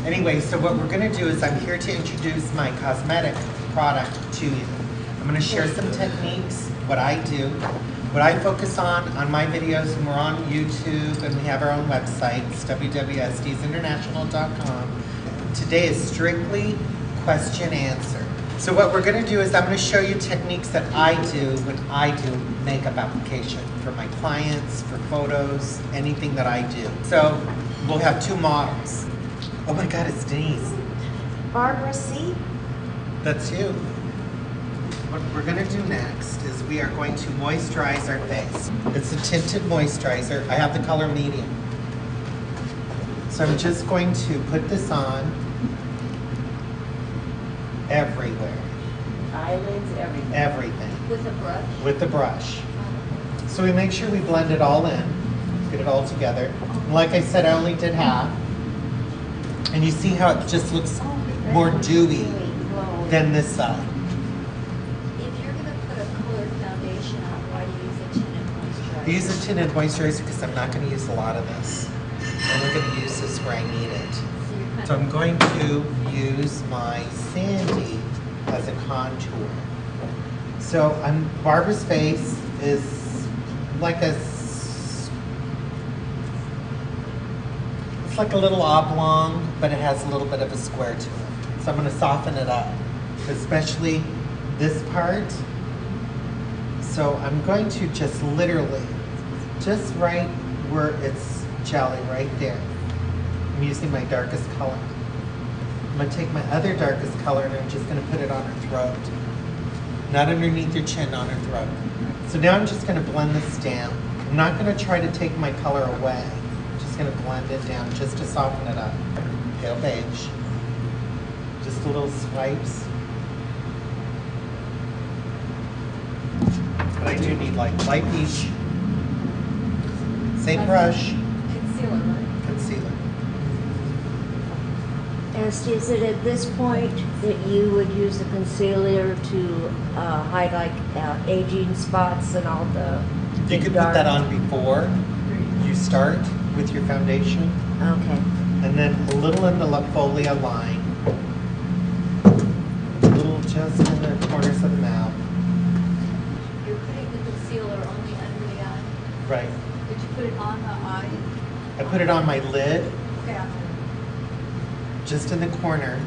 Anyway, so what we're gonna do is I'm here to introduce my cosmetic product to you. I'm gonna share some techniques, what I do, what I focus on my videos, and we're on YouTube, and we have our own website, it's Estiesinternational.com. Today is strictly question answer. So what we're gonna do is I'm gonna show you techniques that I do when I do makeup application for my clients, for photos, anything that I do. So we'll have two models. Oh my God, it's Denise. Barbara C. That's you. What we're gonna do next is we are going to moisturize our face. It's a tinted moisturizer. I have the color medium. So I'm just going to put this on everywhere. Eyelids, everything. Everything. With a brush? With the brush. So we make sure we blend it all in, get it all together. And like I said, I only did half. And you see how it just looks more dewy than this side. If you're going to put a colored foundation on, why do you use a tinted moisturizer? I use a tinted moisturizer because I'm not going to use a lot of this. I'm only going to use this where I need it. So I'm going to use my Sandy as a contour. So Barbara's face is like it's like a little oblong, but it has a little bit of a square to it. So I'm going to soften it up, especially this part. So I'm going to just literally, just right where it's jelly, right there. I'm using my darkest color. I'm going to take my other darkest color and I'm just going to put it on her throat. Not underneath your chin, on her throat. So now I'm just going to blend this down. I'm not going to try to take my color away. I'm just going to blend it down just to soften it up. Pale beige. Just a little swipes. But I do need like light peach. Same brush. Concealer, right? Concealer. Esty, is it at this point that you would use the concealer to highlight aging spots and all the You could put that on before you start with your foundation. Okay. And then a little in the folia line. A little just in the corners of the mouth. You're putting the concealer only under the eye? Right. Did you put it on the eye? I put it on my lid, Okay. just in the corner.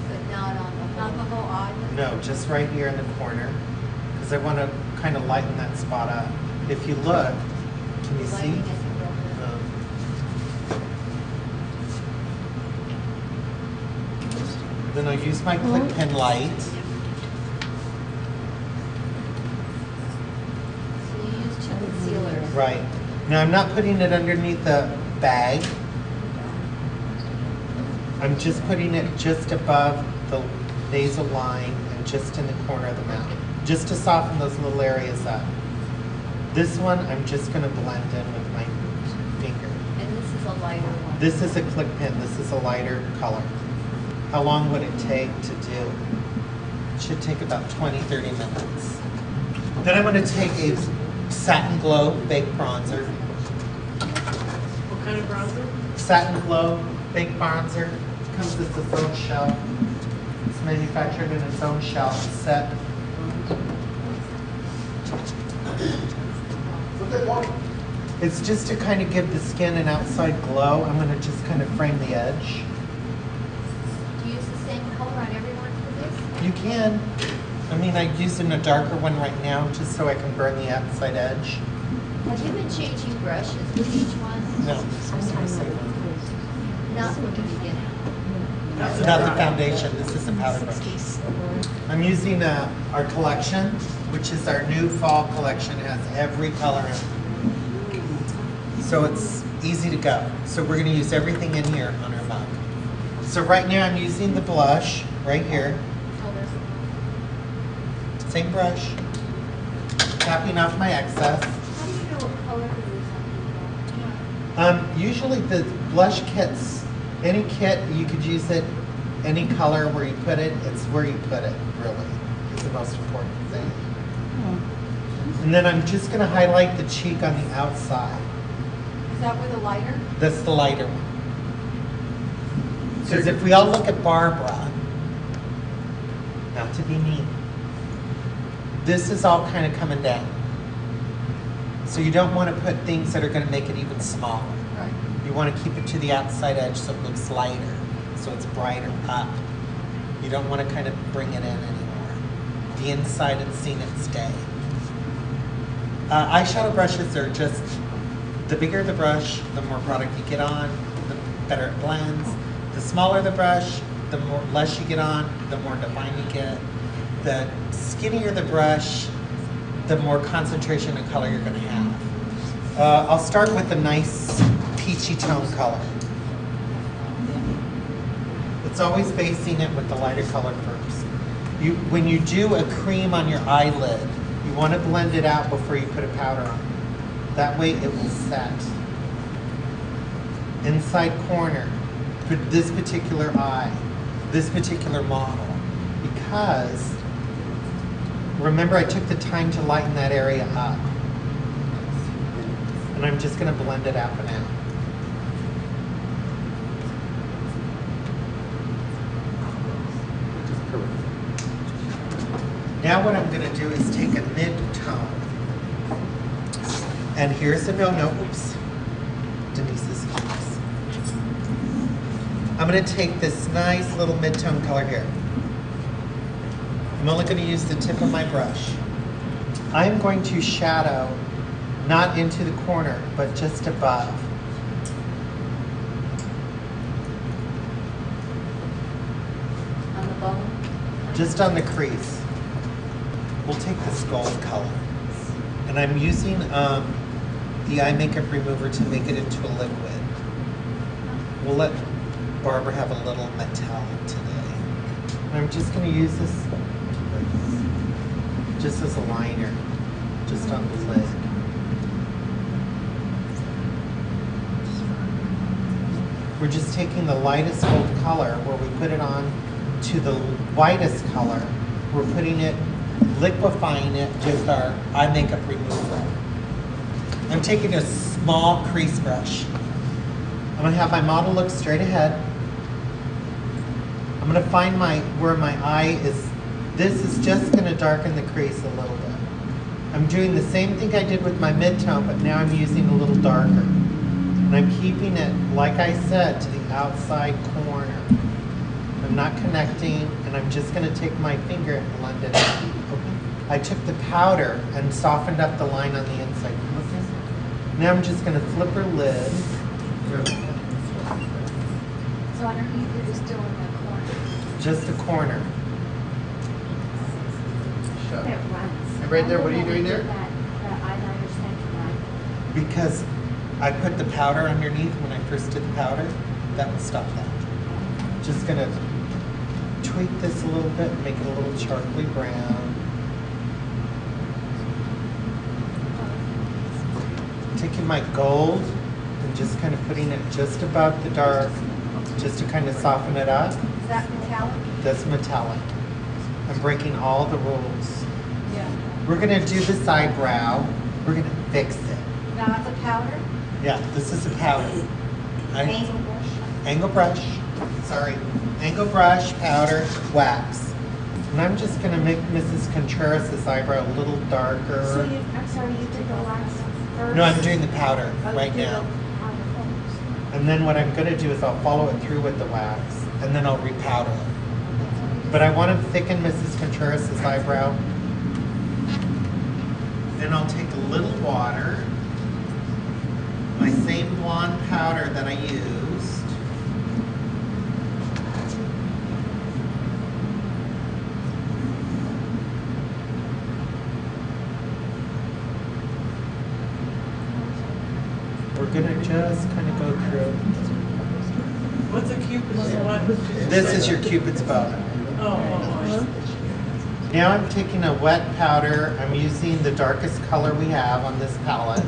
But not on the whole eye? No, just right here in the corner. Because I want to kind of lighten that spot up. If you look, can you see? Lighting isn't real good. Then I'll use my click pen light. So you use two concealers. Right. Now I'm not putting it underneath the bag. I'm just putting it just above the nasal line and just in the corner of the mouth. Just to soften those little areas up. This one I'm just going to blend in with my finger. And this is a lighter one. This is a click pen. This is a lighter color. How long would it take to do? It should take about 20-30 minutes. Then I'm going to take a Satin Glow Baked Bronzer. What kind of bronzer? Satin Glow Baked Bronzer. It comes with its own shell. It's manufactured in its own shell. It's set. It's just to kind of give the skin an outside glow. I'm going to just kind of frame the edge. Do you use the same color on everyone for this? You can. I mean, I'm using a darker one right now just so I can burn the outside edge. Have you been changing brushes with each one? No, this is the same one. Not from the beginning. Not the foundation. This is a powder brush. I'm using our collection, which is our new fall collection. It has every color in it. So it's easy to go. So we're going to use everything in here on our mug. So right now I'm using the blush right here. Same brush. Tapping off my excess. How do you know what color to use on people? Usually the blush kits, any kit, you could use it any color where you put it. It's where you put it, really, is the most important thing. And then I'm just going to highlight the cheek on the outside. Is that with a lighter? That's the lighter one. Because if we all look at Barbara, not to be mean, this is all kind of coming down. So you don't want to put things that are going to make it even smaller. Right. You want to keep it to the outside edge so it looks lighter, so it's brighter up. You don't want to kind of bring it in anymore. The inside and seeing it stay. Eyeshadow brushes are just, the bigger the brush, the more product you get on, the better it blends. The smaller the brush, the more less you get on, the more defined you get. The skinnier the brush, the more concentration of color you're going to have. I'll start with a nice peachy tone color. It's always basing it with the lighter color first. When you do a cream on your eyelid, you want to blend it out before you put a powder on. That way it will set. Inside corner, for this particular eye, this particular model, because remember I took the time to lighten that area up. And I'm just going to blend it out for now. Now what I'm going to do is take a mid-tone. And here's the no, oops. Denise's keys. I'm going to take this nice little mid-tone color here. I'm only going to use the tip of my brush. I'm going to shadow, not into the corner, but just above. On the bone? Just on the crease. We'll take this gold color. And I'm using the eye makeup remover to make it into a liquid. We'll let Barbara have a little metallic today. And I'm just going to use this just as a liner, just on the lid. We're just taking the lightest gold color where we put it on to the whitest color. We're putting it, liquefying it with our eye makeup remover. I'm taking a small crease brush. I'm going to have my model look straight ahead. I'm going to find where my eye is. This is just going to darken the crease a little bit. I'm doing the same thing I did with my mid-tone, but now I'm using a little darker. And I'm keeping it, like I said, to the outside corner. I'm not connecting, and I'm just going to take my finger and blend it out. I took the powder and softened up the line on the inside. Now I'm just going to flip her lid. So underneath it is still in the corner. Just the corner. It runs. And right there, what are you doing there? That eyeliner center line. Because I put the powder underneath when I first did the powder, that will stop that. Just gonna tweak this a little bit, make it a little charcoaly brown. Taking my gold and just kind of putting it just above the dark, just to kind of soften it up. Is that metallic? That's metallic. I'm breaking all the rules. Yeah. We're gonna do this eyebrow. We're gonna fix it. Now that's a powder? Yeah, this is a powder. Angle brush? Angle brush, sorry. Angle brush, powder, wax. And I'm just gonna make Mrs. Contreras' eyebrow a little darker. So I'm sorry, you did the wax first? No, I'm doing the powder Oh, you right did now. the powder first. And then what I'm gonna do is I'll follow it through with the wax, and then I'll repowder it. But I want to thicken Mrs. Contreras' eyebrow. Then I'll take a little water, my same blonde powder that I used. We're gonna just kind of go through. What's a cupid's what? This is your Cupid's bow. Oh. Now I'm taking a wet powder. I'm using the darkest color we have on this palette,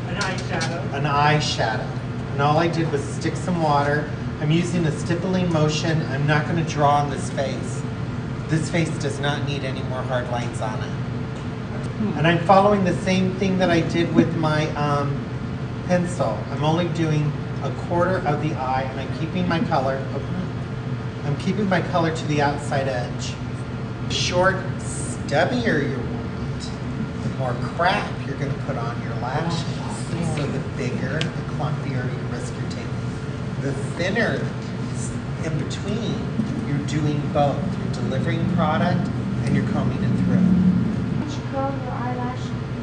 An eyeshadow. an eyeshadow. And all I did was stick some water. I'm using a stippling motion. I'm not going to draw on this face. This face does not need any more hard lines on it. And I'm following the same thing that I did with my pencil. I'm only doing a quarter of the eye, and I'm keeping my color. I'm keeping my color to the outside edge. The short, stubbier you want, the more crap you're going to put on your lashes. So the bigger, the clumpier your risk you're taking. The thinner in between, you're doing both. You're delivering product and you're combing it through. Should you curl your eyelash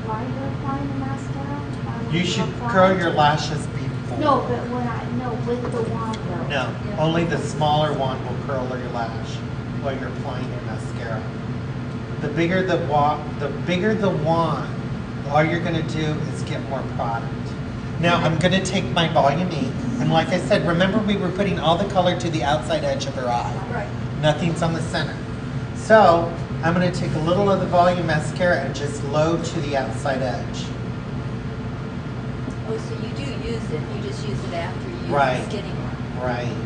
while you're applying the mascara? You should curl your lashes before. No, but with the wand though. No, only the smaller wand will curl your lash while you're applying your mascara. The bigger the wand, all you're going to do is get more product. Now I'm going to take my Volume 8, and like I said, remember we were putting all the color to the outside edge of her eye. Right. Nothing's on the center. So I'm going to take a little of the Volume mascara and just load to the outside edge. Oh, so you do use it, you just use it after you use Right. the skinny one. Right.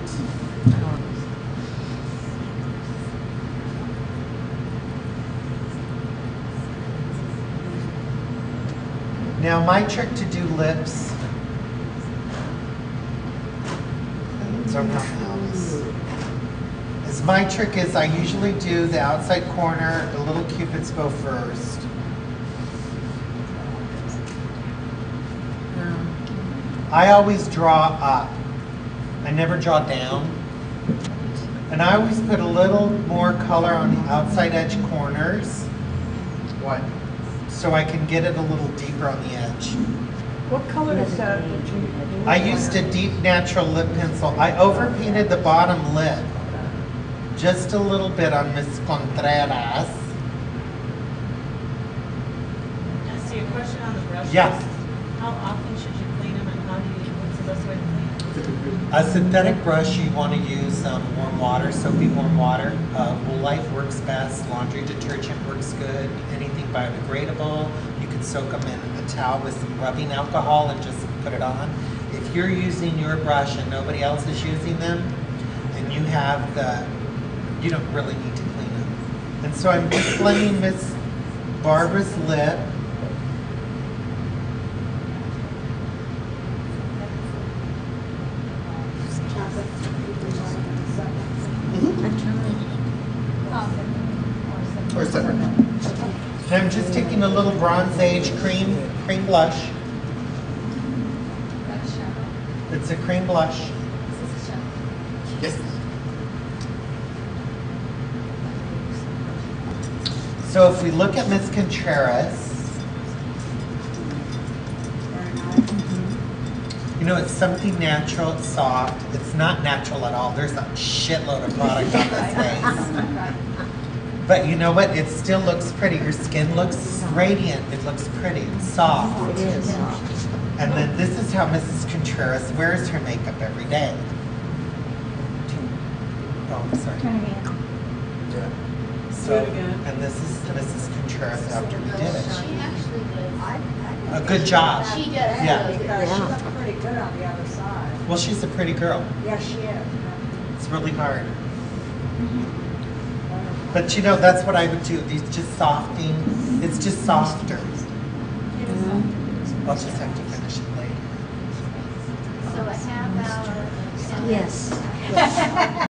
Now my trick to do lips, my trick is I usually do the outside corner, the little cupid's bow first. I always draw up. I never draw down. And I always put a little more color on the outside edge corners. What? So I can get it a little deeper on the edge. What color is that? I used a deep natural lip pencil. I overpainted the bottom lip just a little bit on Miss Contreras. Esty, a question on the brushes. Yes. How often should you clean them and what's the best way to clean them? A synthetic brush, you want to use warm water, soapy warm water. Wool Life works best. Laundry detergent works good. Anything biodegradable. You can soak them in a towel with some rubbing alcohol and just put it on. If you're using your brush and nobody else is using them, and you have you don't really need to clean them. And so I'm just blending Miss Barbara's lip. Or separate. And I'm just taking a little Bronze Age cream blush. It's a cream blush. Yes. So if we look at Miss Contreras, you know, it's something natural, it's soft. It's not natural at all. There's a shitload of product on this face. But you know what? It still looks pretty. Your skin looks radiant. It looks pretty. It's soft. It is. And then this is how Mrs. Contreras wears her makeup every day. Oh, I'm sorry. Turn it in. So, Do it again. and this is Mrs. Contreras after we did it. She actually does. A good job. She does. Yeah. Because she Yeah. looks pretty good on the other side. Well, she's a pretty girl. Yes, she is. It's really hard. But you know, that's what I would do. These just softing. It's just softer. I'll just have to finish it later. So a half hour. Yes.